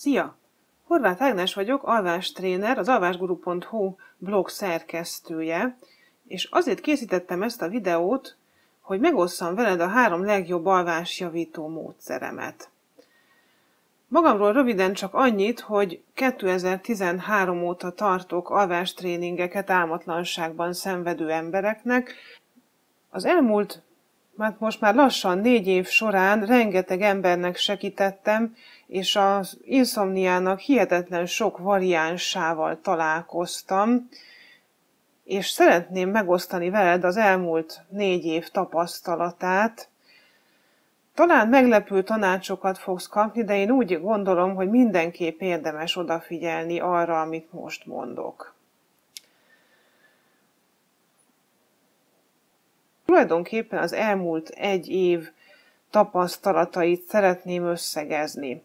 Szia! Horváth Ágnes vagyok, alvástréner, az alvásguru.hu blog szerkesztője, és azért készítettem ezt a videót, hogy megosszam veled a 3 legjobb alvásjavító módszeremet. Magamról röviden csak annyit, hogy 2013 óta tartok alvástréningeket álmatlanságban szenvedő embereknek. Az elmúlt, most már lassan 4 év során rengeteg embernek segítettem, és az inszomniának hihetetlen sok variánsával találkoztam, és szeretném megosztani veled az elmúlt 4 év tapasztalatát. Talán meglepő tanácsokat fogsz kapni, de én úgy gondolom, hogy mindenképp érdemes odafigyelni arra, amit most mondok. Tulajdonképpen az elmúlt 1 év tapasztalatait szeretném összegezni.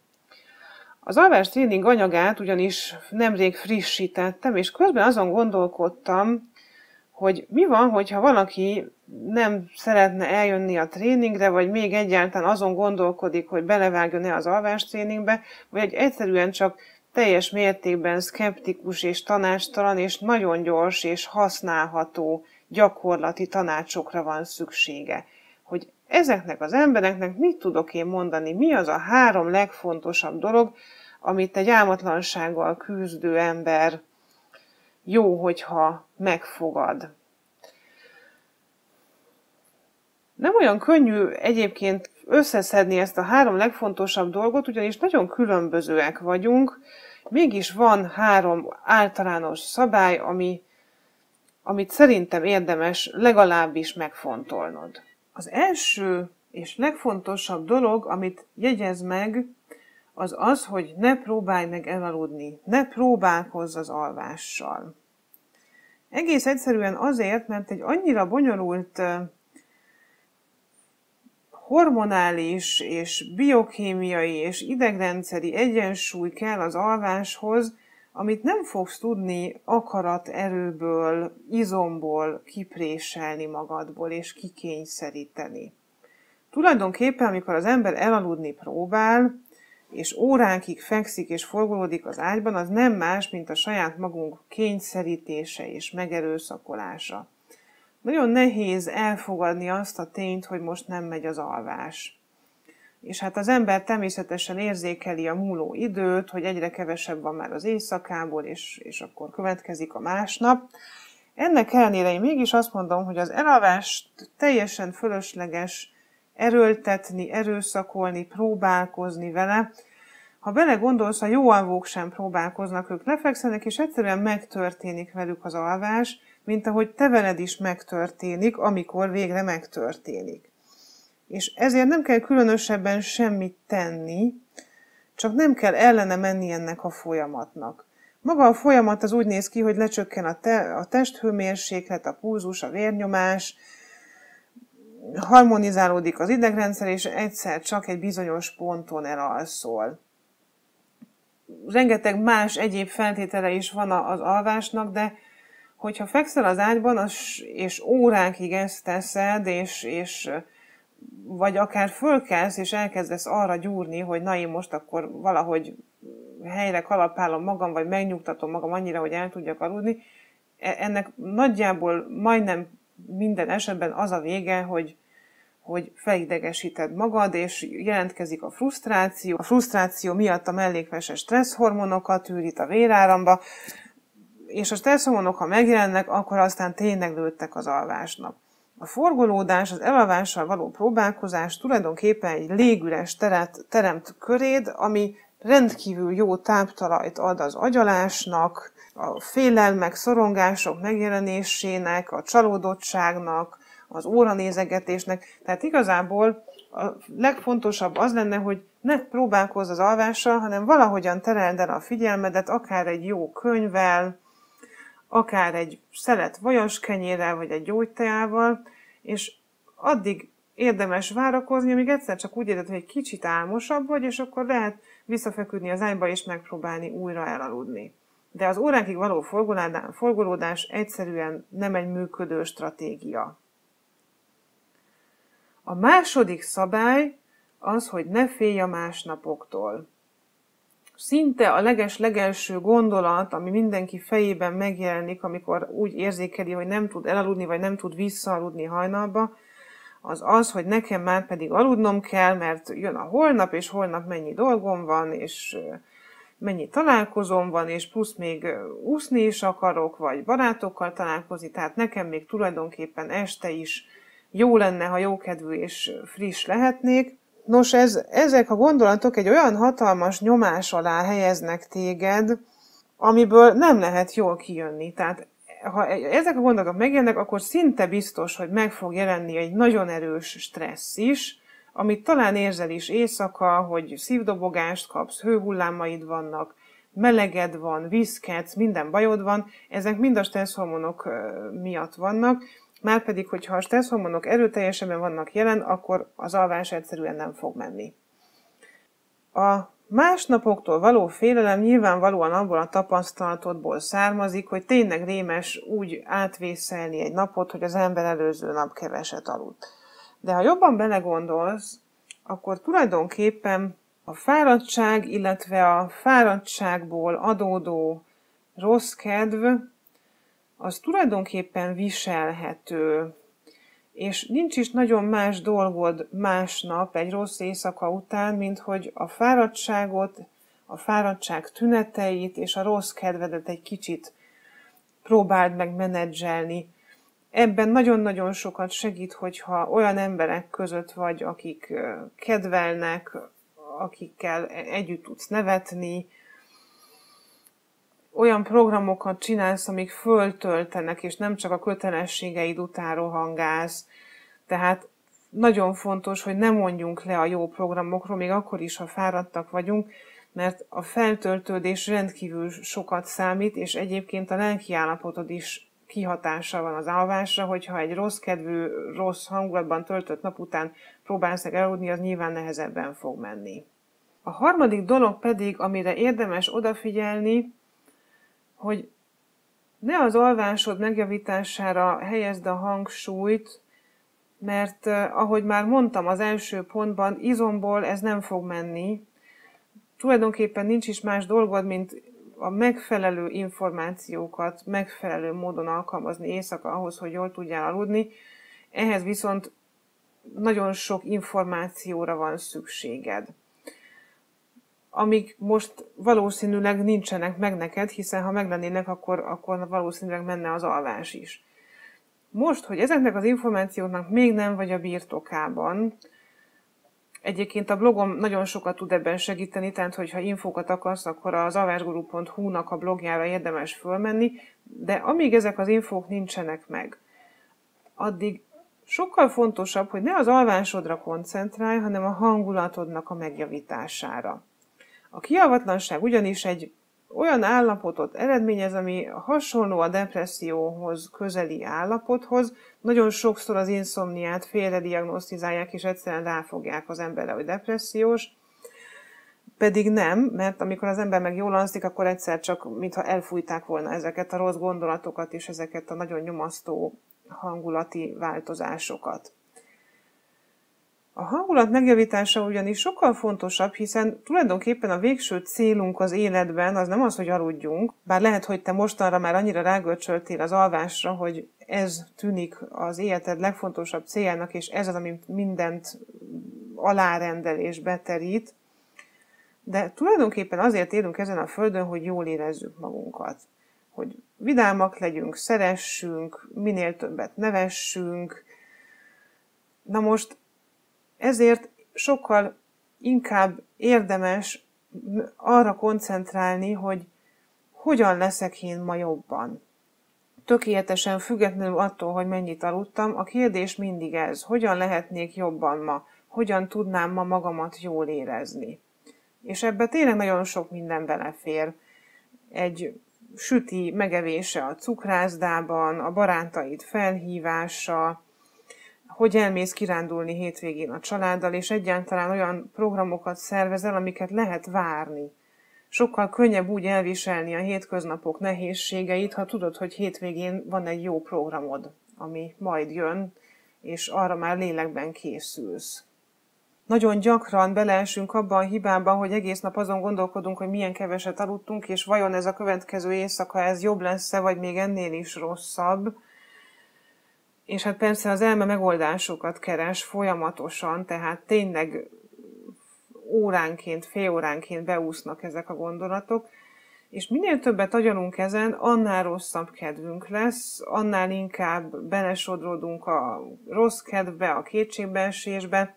Az alvástréning anyagát ugyanis nemrég frissítettem, és közben azon gondolkodtam, hogy mi van, hogyha valaki nem szeretne eljönni a tréningre, vagy még egyáltalán azon gondolkodik, hogy belevágjon-e az alvástréningbe, vagy egyszerűen csak teljes mértékben szkeptikus és tanácstalan, és nagyon gyors és használható gyakorlati tanácsokra van szüksége. Hogy ezeknek az embereknek mit tudok én mondani, mi az a 3 legfontosabb dolog, amit egy álmatlansággal küzdő ember jó, hogyha megfogad. Nem olyan könnyű egyébként összeszedni ezt a 3 legfontosabb dolgot, ugyanis nagyon különbözőek vagyunk, mégis van 3 általános szabály, amit szerintem érdemes legalábbis megfontolnod. Az első és legfontosabb dolog, amit jegyezz meg, az az, hogy ne próbálj meg elaludni, ne próbálkozz az alvással. Egész egyszerűen azért, mert egy annyira bonyolult hormonális és biokémiai és idegrendszeri egyensúly kell az alváshoz, amit nem fogsz tudni akaraterőből, izomból kipréselni magadból és kikényszeríteni. Tulajdonképpen, amikor az ember elaludni próbál, és órákig fekszik és forgolódik az ágyban, az nem más, mint a saját magunk kényszerítése és megerőszakolása. Nagyon nehéz elfogadni azt a tényt, hogy most nem megy az alvás. És hát az ember természetesen érzékeli a múló időt, hogy egyre kevesebb van már az éjszakából, és akkor következik a másnap. Ennek ellenére én mégis azt mondom, hogy az elalvást teljesen fölösleges erőltetni, erőszakolni, próbálkozni vele. Ha belegondolsz, a jó alvók sem próbálkoznak, ők lefekszenek, és egyszerűen megtörténik velük az alvás, mint ahogy te veled is megtörténik, amikor végre megtörténik. És ezért nem kell különösebben semmit tenni, csak nem kell ellene menni ennek a folyamatnak. Maga a folyamat az úgy néz ki, hogy lecsökken a testhőmérséklet, a pulzus, a vérnyomás, harmonizálódik az idegrendszer, és egyszer csak egy bizonyos ponton elalszol. Rengeteg más egyéb feltétele is van az alvásnak, de hogyha fekszel az ágyban, és órákig ezt teszed, vagy akár fölkelsz, és elkezdesz arra gyúrni, hogy na én most akkor valahogy helyre kalapálom magam, vagy megnyugtatom magam annyira, hogy el tudjak aludni, ennek nagyjából majdnem minden esetben az a vége, hogy felidegesíted magad, és jelentkezik a frusztráció. A frusztráció miatt a mellékveses stresszhormonokat űrít a véráramba, és a stresszhormonok, ha megjelennek, akkor aztán tényleg lőttek az alvásnak. A forgolódás, az elalvással való próbálkozás tulajdonképpen egy légüres teret teremt köréd, ami rendkívül jó táptalajt ad az agyalásnak, a félelmek, szorongások megjelenésének, a csalódottságnak, az óranézegetésnek. Tehát igazából a legfontosabb az lenne, hogy ne próbálkozz az alvással, hanem valahogyan tereld el a figyelmedet, akár egy jó könyvvel, akár egy szelet vajaskenyérrel, vagy egy gyógyteával, és addig érdemes várakozni, amíg egyszer csak úgy érzed, hogy egy kicsit álmosabb vagy, és akkor lehet visszafeküdni az ágyba, és megpróbálni újra elaludni. De az órákig való forgolódás egyszerűen nem egy működő stratégia. A második szabály az, hogy ne félj a másnapoktól. szinte a leges-legelső gondolat, ami mindenki fejében megjelenik, amikor úgy érzékeli, hogy nem tud elaludni, vagy nem tud visszaaludni hajnalba, az az, hogy nekem már pedig aludnom kell, mert jön a holnap, és holnap mennyi dolgom van, és mennyi találkozóm van, és plusz még úszni is akarok, vagy barátokkal találkozni, tehát nekem még tulajdonképpen este is jó lenne, ha jókedvű és friss lehetnék. Nos, ezek a gondolatok egy olyan hatalmas nyomás alá helyeznek téged, amiből nem lehet jól kijönni. Tehát ha ezek a gondolatok megjelennek, akkor szinte biztos, hogy meg fog jelenni egy nagyon erős stressz is, amit talán érzel is éjszaka, hogy szívdobogást kapsz, hőhullámaid vannak, meleged van, viszketsz, minden bajod van, ezek mind a stresszhormonok miatt vannak, márpedig, hogyha a stresszhormonok erőteljesebben vannak jelen, akkor az alvás egyszerűen nem fog menni. A másnapoktól való félelem nyilvánvalóan abból a tapasztalatodból származik, hogy tényleg rémes úgy átvészelni egy napot, hogy az ember előző nap keveset aludt. De ha jobban belegondolsz, akkor tulajdonképpen a fáradtság, illetve a fáradtságból adódó rossz kedv, az tulajdonképpen viselhető, és nincs is nagyon más dolgod másnap egy rossz éjszaka után, mint hogy a fáradtságot, a fáradtság tüneteit és a rossz kedvedet egy kicsit próbáld meg menedzselni. Ebben nagyon-nagyon sokat segít, hogyha olyan emberek között vagy, akik kedvelnek, akikkel együtt tudsz nevetni, olyan programokat csinálsz, amik föltöltenek, és nem csak a kötelességeid után rohangálsz. Tehát nagyon fontos, hogy ne mondjunk le a jó programokról, még akkor is, ha fáradtak vagyunk, mert a feltöltődés rendkívül sokat számít, és egyébként a lelkiállapotod is kihatással van az alvásra, hogyha egy rossz kedvű, rossz hangulatban töltött nap után próbálsz meg elaludni, az nyilván nehezebben fog menni. A harmadik dolog pedig, amire érdemes odafigyelni, hogy ne az alvásod megjavítására helyezd a hangsúlyt, mert ahogy már mondtam az első pontban, izomból ez nem fog menni. Tulajdonképpen nincs is más dolgod, mint a megfelelő információkat megfelelő módon alkalmazni éjszaka ahhoz, hogy jól tudjál aludni. Ehhez viszont nagyon sok információra van szükséged, amik most valószínűleg nincsenek meg neked, hiszen ha meglennének, akkor valószínűleg menne az alvás is. Most, hogy ezeknek az információknak még nem vagy a birtokában, egyébként a blogom nagyon sokat tud ebben segíteni, tehát hogyha infókat akarsz, akkor az alvásguru.hu-nak a blogjára érdemes fölmenni, de amíg ezek az infók nincsenek meg, addig sokkal fontosabb, hogy ne az alvásodra koncentrálj, hanem a hangulatodnak a megjavítására. A kialvatlanság ugyanis egy olyan állapotot eredményez, ami hasonló a depresszióhoz közeli állapothoz. Nagyon sokszor az inszomniát félrediagnosztizálják, és egyszerűen ráfogják az emberre, hogy depressziós. Pedig nem, mert amikor az ember meg jól alszik, akkor egyszer csak, mintha elfújták volna ezeket a rossz gondolatokat, és ezeket a nagyon nyomasztó hangulati változásokat. A hangulat megjavítása ugyanis sokkal fontosabb, hiszen tulajdonképpen a végső célunk az életben az nem az, hogy aludjunk, bár lehet, hogy te mostanra már annyira rágörcsöltél az alvásra, hogy ez tűnik az életed legfontosabb céljának, és ez az, ami mindent alárendel és beterít, de tulajdonképpen azért élünk ezen a földön, hogy jól érezzük magunkat. Hogy vidámak legyünk, szeressünk, minél többet nevessünk. Na most ezért sokkal inkább érdemes arra koncentrálni, hogy hogyan leszek én ma jobban. Tökéletesen függetlenül attól, hogy mennyit aludtam, a kérdés mindig ez, hogyan lehetnék jobban ma, hogyan tudnám ma magamat jól érezni. És ebbe tényleg nagyon sok minden belefér. Egy süti megevése a cukrászdában, a barátaid felhívása, hogy elmész kirándulni hétvégén a családdal, és egyáltalán olyan programokat szervezel, amiket lehet várni. Sokkal könnyebb úgy elviselni a hétköznapok nehézségeit, ha tudod, hogy hétvégén van egy jó programod, ami majd jön, és arra már lélekben készülsz. nagyon gyakran beleesünk abban a hibában, hogy egész nap azon gondolkodunk, hogy milyen keveset aludtunk, és vajon ez a következő éjszaka ez jobb lesz-e, vagy még ennél is rosszabb. És hát persze az elme megoldásokat keres folyamatosan, tehát tényleg óránként, fél óránként beúsznak ezek a gondolatok, és minél többet agyalunk ezen, annál rosszabb kedvünk lesz, annál inkább belesodródunk a rossz kedvbe, a kétségbeesésbe,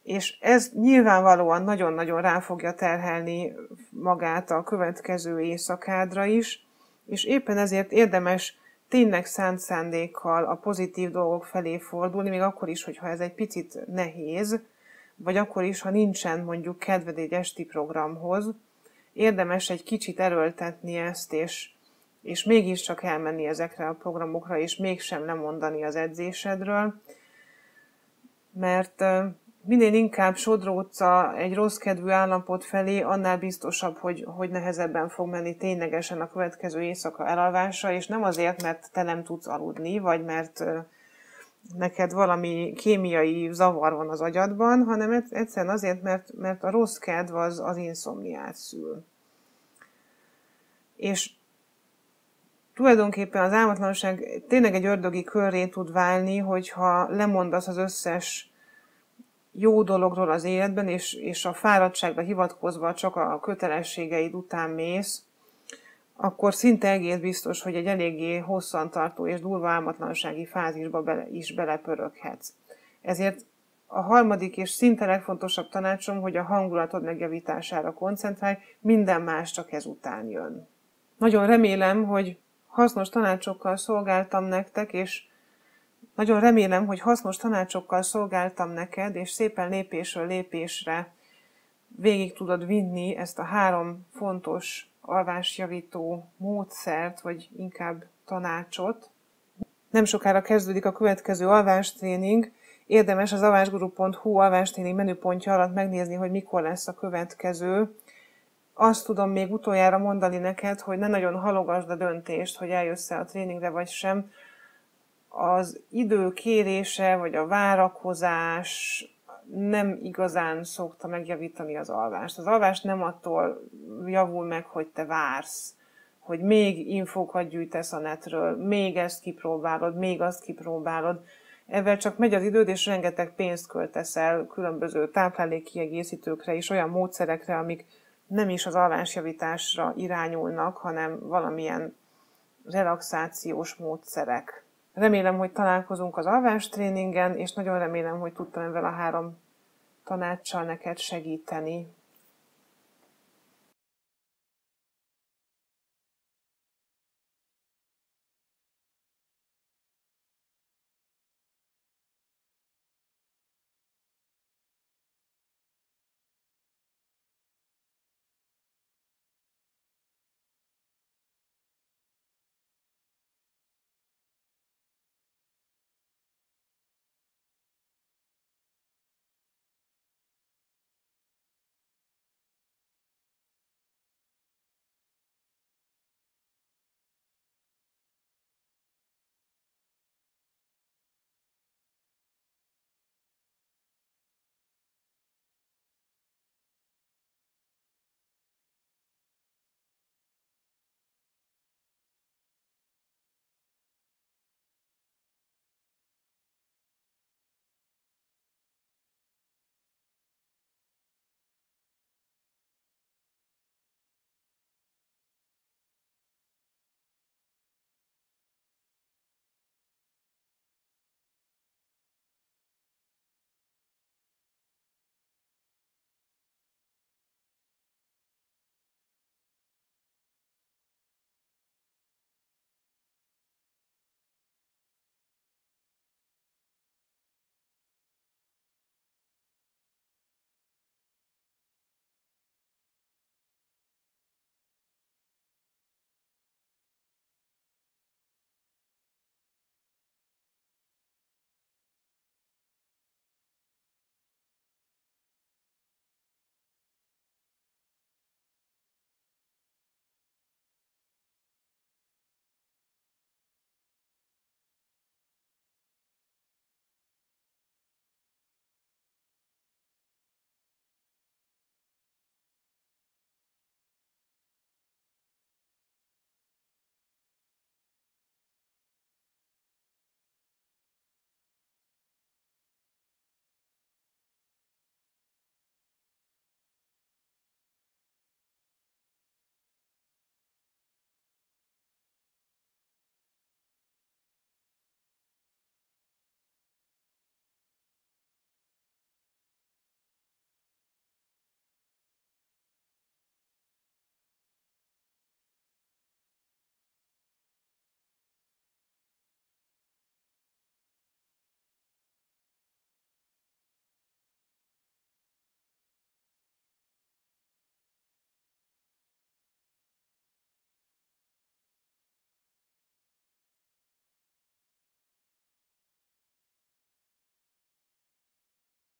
és ez nyilvánvalóan nagyon-nagyon rá fogja terhelni magát a következő éjszakádra is, és éppen ezért érdemes tényleg szánt szándékkal a pozitív dolgok felé fordulni, még akkor is, hogyha ez egy picit nehéz, vagy akkor is, ha nincsen mondjuk kedved egy esti programhoz, érdemes egy kicsit erőltetni ezt, és mégiscsak elmenni ezekre a programokra, és mégsem lemondani az edzésedről, mert minél inkább sodródsz egy rossz kedvű állapot felé, annál biztosabb, hogy nehezebben fog menni ténylegesen a következő éjszaka elalvása, és nem azért, mert te nem tudsz aludni, vagy mert neked valami kémiai zavar van az agyadban, hanem egyszerűen azért, mert a rossz kedv az inszomniát szül. És tulajdonképpen az álmatlanság tényleg egy ördögi körré tud válni, hogyha lemondasz az összes jó dologról az életben, és a fáradtságra hivatkozva csak a kötelességeid után mész, akkor szinte egész biztos, hogy egy eléggé hosszantartó és durva álmatlansági fázisba is belepöröghetsz. Ezért a harmadik és szinte legfontosabb tanácsom, hogy a hangulatod megjavítására koncentrálj, minden más csak ezután jön. Nagyon remélem, hogy hasznos tanácsokkal szolgáltam nektek, és nagyon remélem, hogy hasznos tanácsokkal szolgáltam neked, és szépen lépésről lépésre végig tudod vinni ezt a 3 fontos alvásjavító módszert, vagy inkább tanácsot. Nem sokára kezdődik a következő alvástréning. Érdemes az alvásguru.hu alvástréning menüpontja alatt megnézni, hogy mikor lesz a következő. Azt tudom még utoljára mondani neked, hogy ne nagyon halogasd a döntést, hogy eljössz-e a tréningre vagy sem. Az idő kérése, vagy a várakozás nem igazán szokta megjavítani az alvást. Az alvás nem attól javul meg, hogy te vársz, hogy még infókat gyűjtesz a netről, még ezt kipróbálod, még azt kipróbálod. Ezzel csak megy az időd, és rengeteg pénzt költesz el különböző táplálékkiegészítőkre és olyan módszerekre, amik nem is az alvásjavításra irányulnak, hanem valamilyen relaxációs módszerek. Remélem, hogy találkozunk az alvástréningen, és nagyon remélem, hogy tudtam ezzel a 3 tanáccsal neked segíteni.